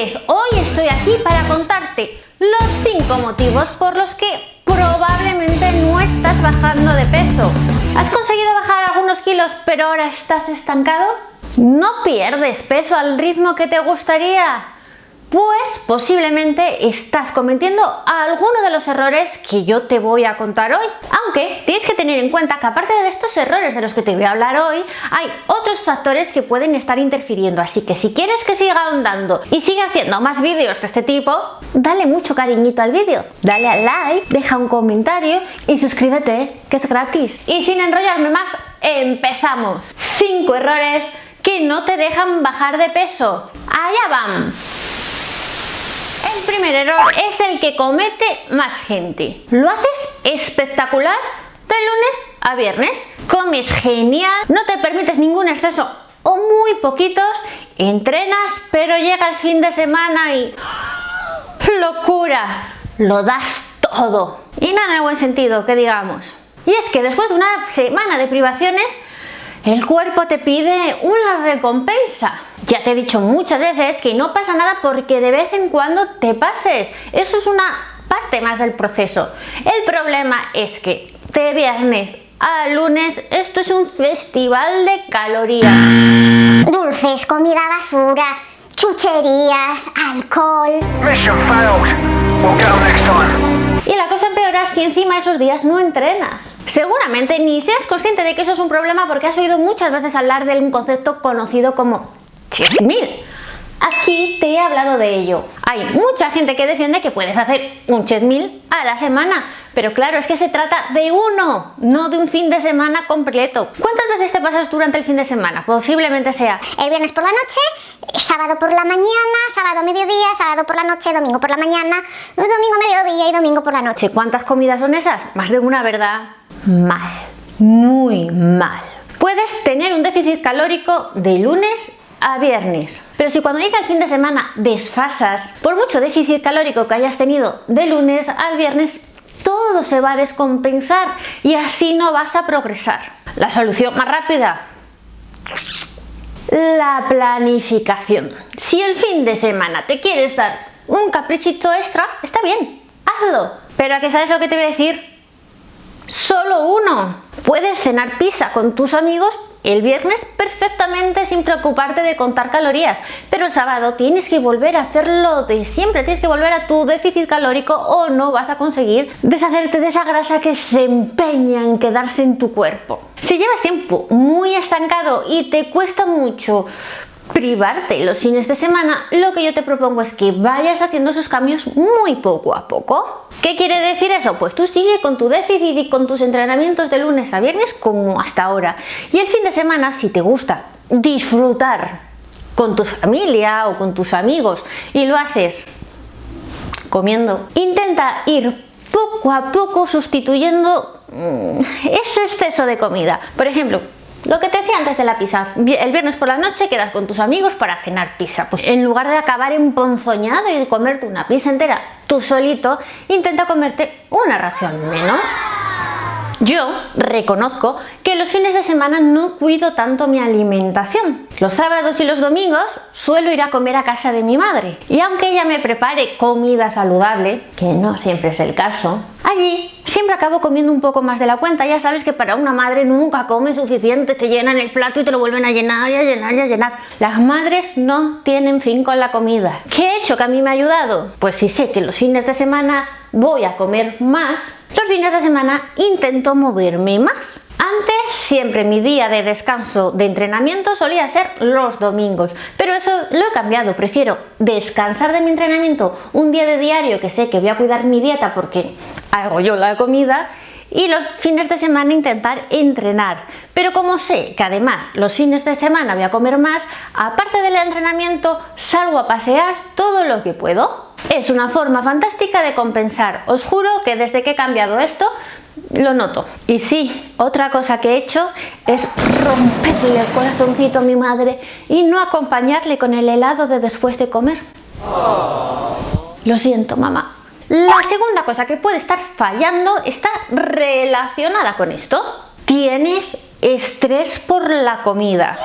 Entonces, hoy estoy aquí para contarte los 5 motivos por los que probablemente no estás bajando de peso. ¿Has conseguido bajar algunos kilos pero ahora estás estancado? ¿No pierdes peso al ritmo que te gustaría? Pues posiblemente estás cometiendo alguno de los errores que yo te voy a contar hoy. Aunque tienes que tener en cuenta que aparte de estos errores de los que te voy a hablar hoy, hay otros factores que pueden estar interfiriendo. Así que si quieres que siga ahondando y siga haciendo más vídeos de este tipo, dale mucho cariñito al vídeo, dale al like, deja un comentario y suscríbete, que es gratis. Y sin enrollarme más, empezamos. 5 errores que no te dejan bajar de peso. Allá van. El primer error es el que comete más gente. Lo haces espectacular de lunes a viernes. Comes genial, no te permites ningún exceso o muy poquitos, entrenas, pero llega el fin de semana y ¡locura! Lo das todo. Y nada en el buen sentido, que digamos. Y es que después de una semana de privaciones, el cuerpo te pide una recompensa. Ya te he dicho muchas veces que no pasa nada porque de vez en cuando te pases. Eso es una parte más del proceso. El problema es que de viernes a lunes esto es un festival de calorías. Dulces, comida basura, chucherías, alcohol. Mission failed. We'll get 'em next time. Y la cosa empeora si encima esos días no entrenas. Seguramente ni seas consciente de que eso es un problema porque has oído muchas veces hablar de un concepto conocido como cheat-meal. Aquí te he hablado de ello. Hay mucha gente que defiende que puedes hacer un cheat-meal a la semana, pero claro, es que se trata de uno, no de un fin de semana completo. ¿Cuántas veces te pasas durante el fin de semana? Posiblemente sea El viernes por la noche, sábado por la mañana, sábado mediodía, sábado por la noche, domingo por la mañana, domingo mediodía y domingo por la noche. ¿cuántas comidas son esas? Más de una, ¿verdad? Mal, muy mal. Puedes tener un déficit calórico de lunes a viernes, pero si cuando llega el fin de semana desfasas, por mucho déficit calórico que hayas tenido de lunes al viernes, todo se va a descompensar y así no vas a progresar. La solución más rápida: la planificación. Si el fin de semana te quieres dar un caprichito extra, está bien, hazlo. Pero ¿a qué sabes lo que te voy a decir? Solo uno. Puedes cenar pizza con tus amigos el viernes perfectamente sin preocuparte de contar calorías, pero el sábado tienes que volver a hacerlo de siempre, tienes que volver a tu déficit calórico o no vas a conseguir deshacerte de esa grasa que se empeña en quedarse en tu cuerpo. Si llevas tiempo muy estancado y te cuesta mucho privarte los fines de semana, lo que yo te propongo es que vayas haciendo esos cambios muy poco a poco. ¿Qué quiere decir eso? Pues tú sigue con tu déficit y con tus entrenamientos de lunes a viernes como hasta ahora. Y el fin de semana, si te gusta disfrutar con tu familia o con tus amigos y lo haces comiendo, intenta ir poco a poco sustituyendo ese exceso de comida. Por ejemplo, lo que te decía antes de la pizza, el viernes por la noche quedas con tus amigos para cenar pizza. Pues en lugar de acabar emponzoñado y comerte una pizza entera tú solito, intenta comerte una ración menos. Yo reconozco que los fines de semana no cuido tanto mi alimentación. Los sábados y los domingos suelo ir a comer a casa de mi madre. Y aunque ella me prepare comida saludable, que no siempre es el caso, allí siempre acabo comiendo un poco más de la cuenta. Ya sabes que para una madre nunca come suficiente, te llenan el plato y te lo vuelven a llenar y a llenar y a llenar. Las madres no tienen fin con la comida. ¿Qué he hecho que a mí me ha ayudado? Pues si sé que los fines de semana voy a comer más, los fines de semana intento moverme más. Antes siempre mi día de descanso de entrenamiento solía ser los domingos, pero eso lo he cambiado. Prefiero descansar de mi entrenamiento un día de diario que sé que voy a cuidar mi dieta porque hago yo la comida, y los fines de semana intentar entrenar. Pero como sé que además los fines de semana voy a comer más, aparte del entrenamiento salgo a pasear todo lo que puedo. Es una forma fantástica de compensar. Os juro que desde que he cambiado esto lo noto. Y sí, otra cosa que he hecho es romperle el corazoncito a mi madre y no acompañarle con el helado de después de comer. Lo siento, mamá. La segunda cosa que puede estar fallando está relacionada con esto. Tienes estrés por la comida.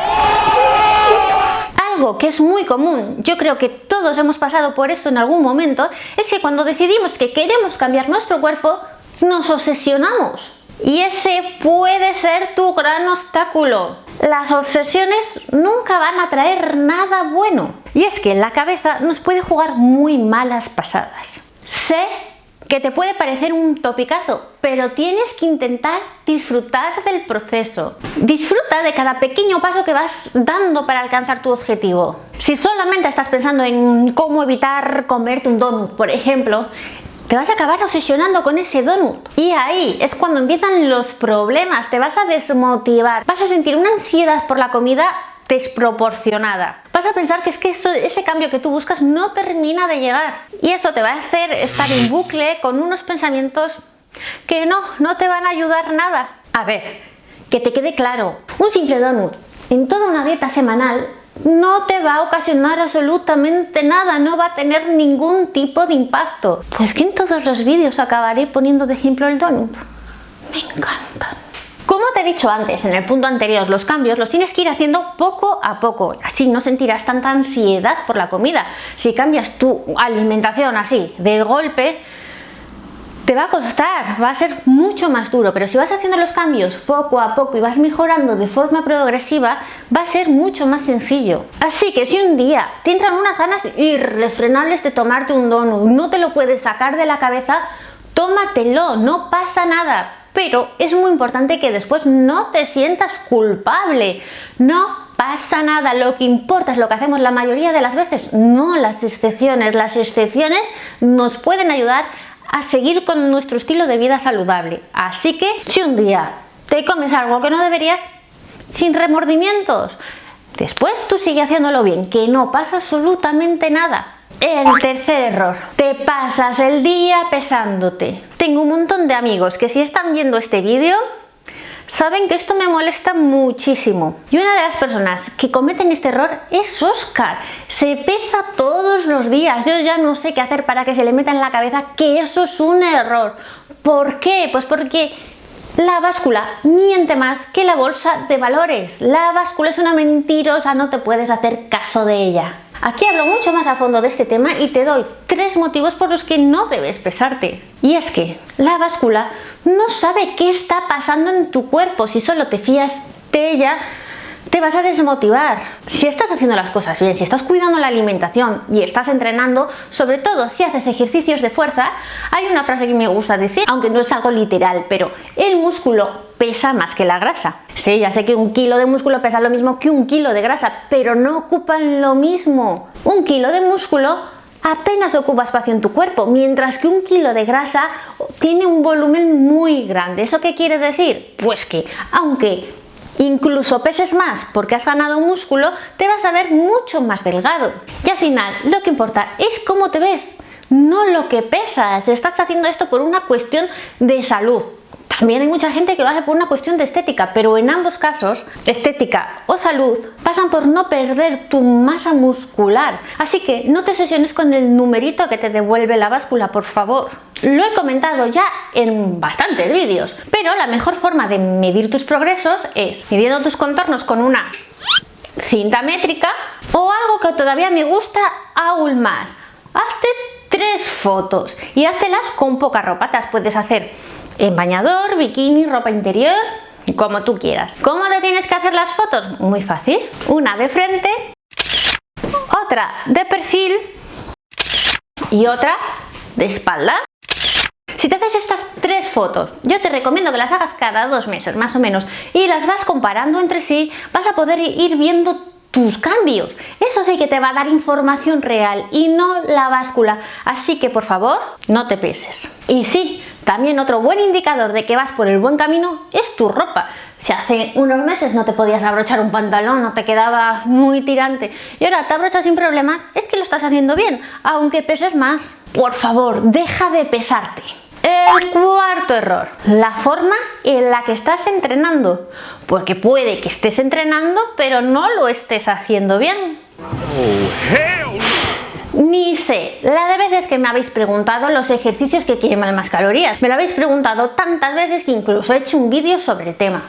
algo que es muy común, yo creo que todos hemos pasado por esto en algún momento, es que cuando decidimos que queremos cambiar nuestro cuerpo, nos obsesionamos. Y ese puede ser tu gran obstáculo. Las obsesiones nunca van a traer nada bueno. Y es que la cabeza nos puede jugar muy malas pasadas. Sé que te puede parecer un topicazo, pero tienes que intentar disfrutar del proceso. Disfruta de cada pequeño paso que vas dando para alcanzar tu objetivo. Si solamente estás pensando en cómo evitar comerte un donut, por ejemplo, te vas a acabar obsesionando con ese donut. Y ahí es cuando empiezan los problemas, te vas a desmotivar, vas a sentir una ansiedad por la comida desproporcionada. Vas a pensar que es que ese cambio que tú buscas no termina de llegar. Y eso te va a hacer estar en bucle con unos pensamientos que no te van a ayudar nada. A ver, que te quede claro, un simple donut en toda una dieta semanal no te va a ocasionar absolutamente nada, no va a tener ningún tipo de impacto. Pues que en todos los vídeos acabaré poniendo de ejemplo el donut. Me encantan. Como te he dicho antes, en el punto anterior, los cambios los tienes que ir haciendo poco a poco, así no sentirás tanta ansiedad por la comida. Si cambias tu alimentación así, de golpe, te va a costar, va a ser mucho más duro, pero si vas haciendo los cambios poco a poco y vas mejorando de forma progresiva, va a ser mucho más sencillo. Así que si un día te entran unas ganas irrefrenables de tomarte un donut, no te lo puedes sacar de la cabeza, tómatelo, no pasa nada. Pero es muy importante que después no te sientas culpable. No pasa nada, lo que importa es lo que hacemos la mayoría de las veces, no las excepciones. Las excepciones nos pueden ayudar a seguir con nuestro estilo de vida saludable. Así que si un día te comes algo que no deberías, sin remordimientos, después tú sigue haciéndolo bien, que no pasa absolutamente nada. El tercer error, te pasas el día pesándote. Tengo un montón de amigos que si están viendo este vídeo saben que esto me molesta muchísimo. Y una de las personas que cometen este error es Oscar. Se pesa todos los días. Yo ya no sé qué hacer para que se le meta en la cabeza que eso es un error. ¿Por qué? Pues porque la báscula miente más que la bolsa de valores. La báscula es una mentirosa, no te puedes hacer caso de ella. Aquí hablo mucho más a fondo de este tema y te doy 3 motivos por los que no debes pesarte. Y es que la báscula no sabe qué está pasando en tu cuerpo. Si solo te fías de ella, te vas a desmotivar. Si estás haciendo las cosas bien, si estás cuidando la alimentación y estás entrenando, sobre todo si haces ejercicios de fuerza, hay una frase que me gusta decir, aunque no es algo literal, pero el músculo pesa más que la grasa. Sí, ya sé que 1 kilo de músculo pesa lo mismo que 1 kilo de grasa, pero no ocupan lo mismo. 1 kilo de músculo apenas ocupa espacio en tu cuerpo, mientras que 1 kilo de grasa tiene un volumen muy grande. ¿Eso qué quiere decir? Pues que aunque incluso peses más porque has ganado músculo, te vas a ver mucho más delgado. Y al final lo que importa es cómo te ves, no lo que pesas. Estás haciendo esto por una cuestión de salud. También hay mucha gente que lo hace por una cuestión de estética, pero en ambos casos, estética o salud, pasan por no perder tu masa muscular. Así que no te obsesiones con el numerito que te devuelve la báscula, por favor. Lo he comentado ya en bastantes vídeos, pero la mejor forma de medir tus progresos es midiendo tus contornos con una cinta métrica o algo que todavía me gusta aún más. Hazte 3 fotos y háztelas con poca ropa. Te las puedes hacer en bañador, bikini, ropa interior, como tú quieras. ¿Cómo te tienes que hacer las fotos? Muy fácil. Una de frente, otra de perfil y otra de espalda. Si te haces estas 3 fotos, yo te recomiendo que las hagas cada 2 meses más o menos y las vas comparando entre sí, vas a poder ir viendo tus cambios. Eso sí que te va a dar información real y no la báscula. Así que por favor, no te peses. Y sí, también otro buen indicador de que vas por el buen camino es tu ropa. Si hace unos meses no te podías abrochar un pantalón, no te quedaba muy tirante y ahora te abrochas sin problemas, es que lo estás haciendo bien, aunque peses más. Por favor, deja de pesarte. El cuarto error, la forma en la que estás entrenando, porque puede que estés entrenando pero no lo estés haciendo bien. Ni sé la de veces que me habéis preguntado los ejercicios que queman más calorías. Me lo habéis preguntado tantas veces que incluso he hecho un vídeo sobre el tema.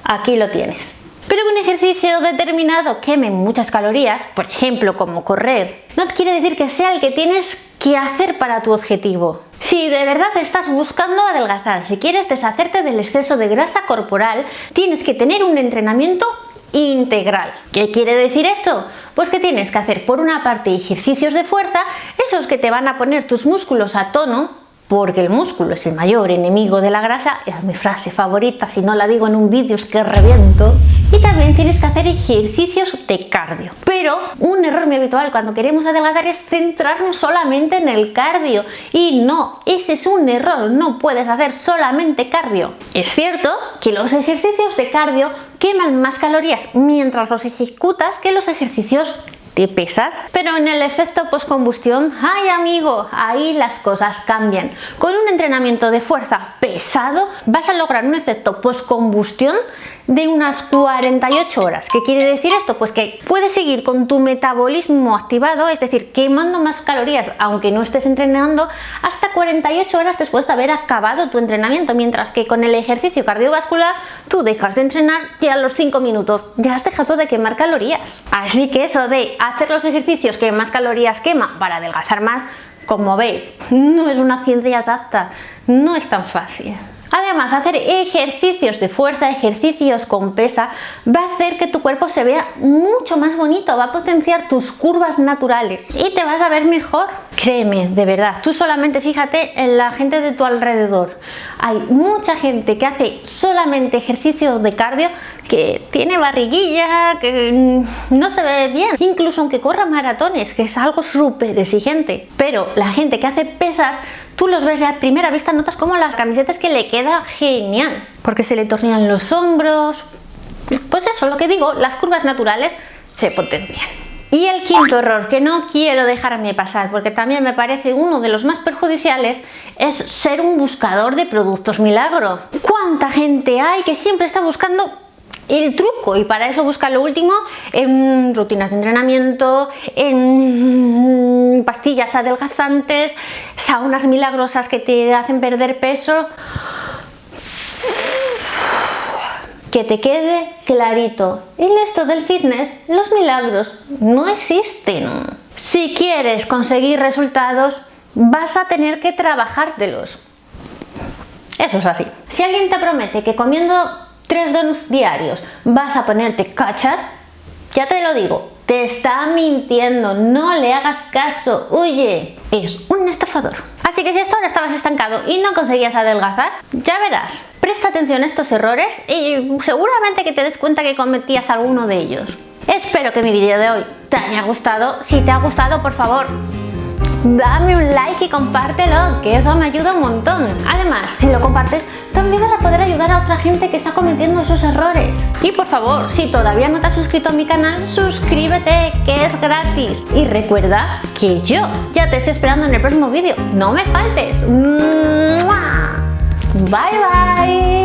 Aquí lo tienes. Pero que un ejercicio determinado queme muchas calorías, por ejemplo como correr, no quiere decir que sea el que tienes que hacer para tu objetivo. Si de verdad estás buscando adelgazar, si quieres deshacerte del exceso de grasa corporal, tienes que tener un entrenamiento integral. ¿Qué quiere decir esto? Pues que tienes que hacer por una parte ejercicios de fuerza, esos que te van a poner tus músculos a tono, porque el músculo es el mayor enemigo de la grasa, es mi frase favorita, si no la digo en un vídeo es que reviento. Y también tienes que hacer ejercicios de cardio. Pero un error muy habitual cuando queremos adelgazar es centrarnos solamente en el cardio. Y no, ese es un error, no puedes hacer solamente cardio. Es cierto que los ejercicios de cardio queman más calorías mientras los ejecutas que los ejercicios de pesas, pero en el efecto postcombustión, ¡ay amigo! Ahí las cosas cambian. Con un entrenamiento de fuerza pesado vas a lograr un efecto postcombustión de unas 48 horas. ¿Qué quiere decir esto? Pues que puedes seguir con tu metabolismo activado, es decir, quemando más calorías aunque no estés entrenando, hasta 48 horas después de haber acabado tu entrenamiento, mientras que con el ejercicio cardiovascular tú dejas de entrenar y a los 5 minutos ya has dejado de quemar calorías. Así que eso de hacer los ejercicios que más calorías quema para adelgazar más, como veis, no es una ciencia exacta, no es tan fácil. Además, hacer ejercicios de fuerza, ejercicios con pesa, va a hacer que tu cuerpo se vea mucho más bonito, va a potenciar tus curvas naturales y te vas a ver mejor. Créeme, de verdad, tú solamente fíjate en la gente de tu alrededor. Hay mucha gente que hace solamente ejercicios de cardio que tiene barriguilla, que no se ve bien, incluso aunque corra maratones, que es algo súper exigente. Pero la gente que hace pesas, tú los ves y a primera vista notas como las camisetas que le queda genial, porque se le tornean los hombros. Pues eso, lo que digo, las curvas naturales se potencian. Y el quinto error, que no quiero dejarme pasar, porque también me parece uno de los más perjudiciales, es ser un buscador de productos milagro. ¿Cuánta gente hay que siempre está buscando el truco? Y para eso busca lo último en rutinas de entrenamiento, en pastillas adelgazantes, saunas milagrosas que te hacen perder peso. Que te quede clarito, en esto del fitness los milagros no existen. Si quieres conseguir resultados, vas a tener que trabajártelos. Eso es así. Si alguien te promete que comiendo 3 donuts diarios vas a ponerte cachas, ya te lo digo, te está mintiendo, no le hagas caso, huye, es un estafador. Así que si hasta ahora estabas estancado y no conseguías adelgazar, ya verás, presta atención a estos errores y seguramente que te des cuenta que cometías alguno de ellos. Espero que mi vídeo de hoy te haya gustado. Si te ha gustado, por favor, dame un like y compártelo, que eso me ayuda un montón. Además, si lo compartes, también vas a poder ayudar a otra gente que está cometiendo esos errores. Y por favor, si todavía no te has suscrito a mi canal, suscríbete, que es gratis. Y recuerda que yo ya te estoy esperando en el próximo vídeo. No me faltes. ¡Mua! Bye bye.